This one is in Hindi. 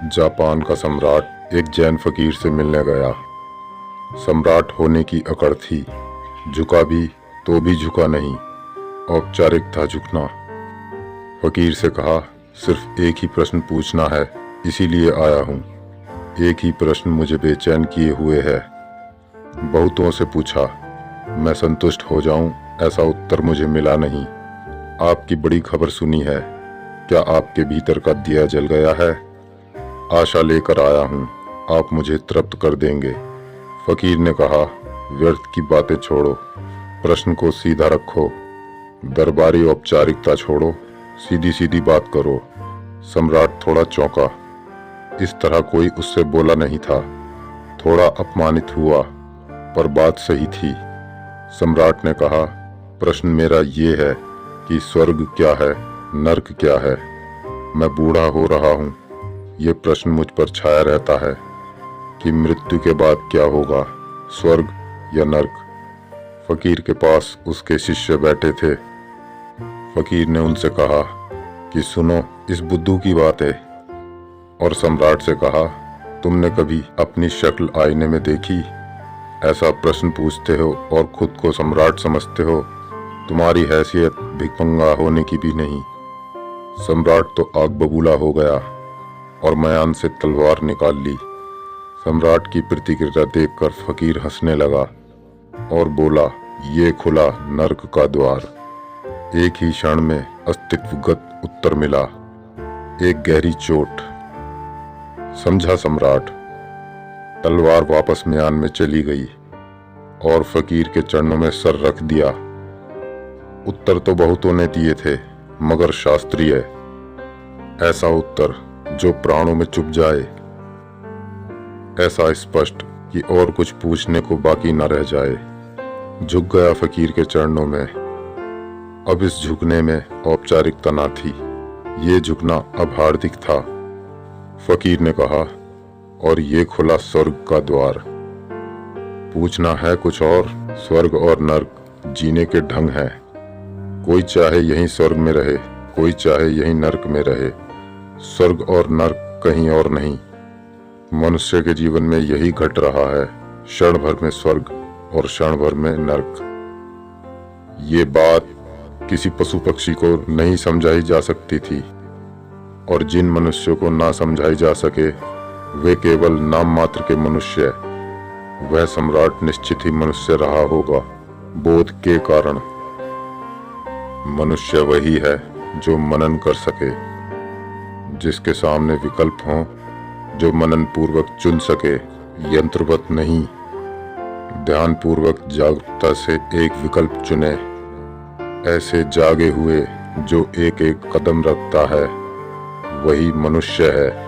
जापान का सम्राट एक जैन फकीर से मिलने गया। सम्राट होने की अकड़ थी, झुका भी तो भी झुका नहीं, औपचारिक था झुकना। फकीर से कहा, सिर्फ एक ही प्रश्न पूछना है, इसीलिए आया हूँ। एक ही प्रश्न मुझे बेचैन किए हुए है। बहुतों से पूछा, मैं संतुष्ट हो जाऊं, ऐसा उत्तर मुझे मिला नहीं। आपकी बड़ी खबर सुनी है, क्या आपके भीतर का दिया जल गया है? आशा लेकर आया हूँ, आप मुझे तृप्त कर देंगे। फकीर ने कहा, व्यर्थ की बातें छोड़ो, प्रश्न को सीधा रखो, दरबारी औपचारिकता छोड़ो, सीधी सीधी बात करो। सम्राट थोड़ा चौंका, इस तरह कोई उससे बोला नहीं था। थोड़ा अपमानित हुआ, पर बात सही थी। सम्राट ने कहा, प्रश्न मेरा ये है कि स्वर्ग क्या है, नर्क क्या है? मैं बूढ़ा हो रहा हूँ, ये प्रश्न मुझ पर छाया रहता है कि मृत्यु के बाद क्या होगा, स्वर्ग या नर्क? फकीर के पास उसके शिष्य बैठे थे। फकीर ने उनसे कहा कि सुनो, इस बुद्धू की बात है। और सम्राट से कहा, तुमने कभी अपनी शक्ल आईने में देखी? ऐसा प्रश्न पूछते हो और खुद को सम्राट समझते हो। तुम्हारी हैसियत भिखमंगा होने की भी नहीं। सम्राट तो आग बबूला हो गया और मयान से तलवार निकाल ली। सम्राट की प्रतिक्रिया देखकर फकीर हंसने लगा और बोला, ये खुला नर्क का द्वार। एक ही क्षण में अस्तित्वगत उत्तर मिला, एक गहरी चोट। समझा सम्राट। तलवार वापस म्यान में चली गई और फकीर के चरणों में सर रख दिया। उत्तर तो बहुतों ने दिए थे, मगर शास्त्रीय ऐसा उत्तर जो प्राणों में चुभ जाए, ऐसा स्पष्ट कि और कुछ पूछने को बाकी न रह जाए। झुक गया फकीर के चरणों में। अब इस झुकने में औपचारिकता न थी, ये झुकना अब हार्दिक था। फकीर ने कहा, और ये खुला स्वर्ग का द्वार। पूछना है कुछ और? स्वर्ग और नर्क जीने के ढंग हैं। कोई चाहे यहीं स्वर्ग में रहे, कोई चाहे यहीं नर्क में रहे। स्वर्ग और नर्क कहीं और नहीं। मनुष्य के जीवन में यही घट रहा है, क्षण भर में स्वर्ग और क्षण भर में नर्क। ये बात किसी पशु पक्षी को नहीं समझाई जा सकती थी, और जिन मनुष्यों को ना समझाई जा सके वे केवल नाम मात्र के मनुष्य। वह सम्राट निश्चित ही मनुष्य रहा होगा, बोध के कारण। मनुष्य वही है जो मनन कर सके, जिसके सामने विकल्प हों, जो मनन पूर्वक चुन सके, यंत्रवत नहीं। ध्यान पूर्वक जागरूकता से एक विकल्प चुने, ऐसे जागे हुए जो एक एक कदम रखता है, वही मनुष्य है।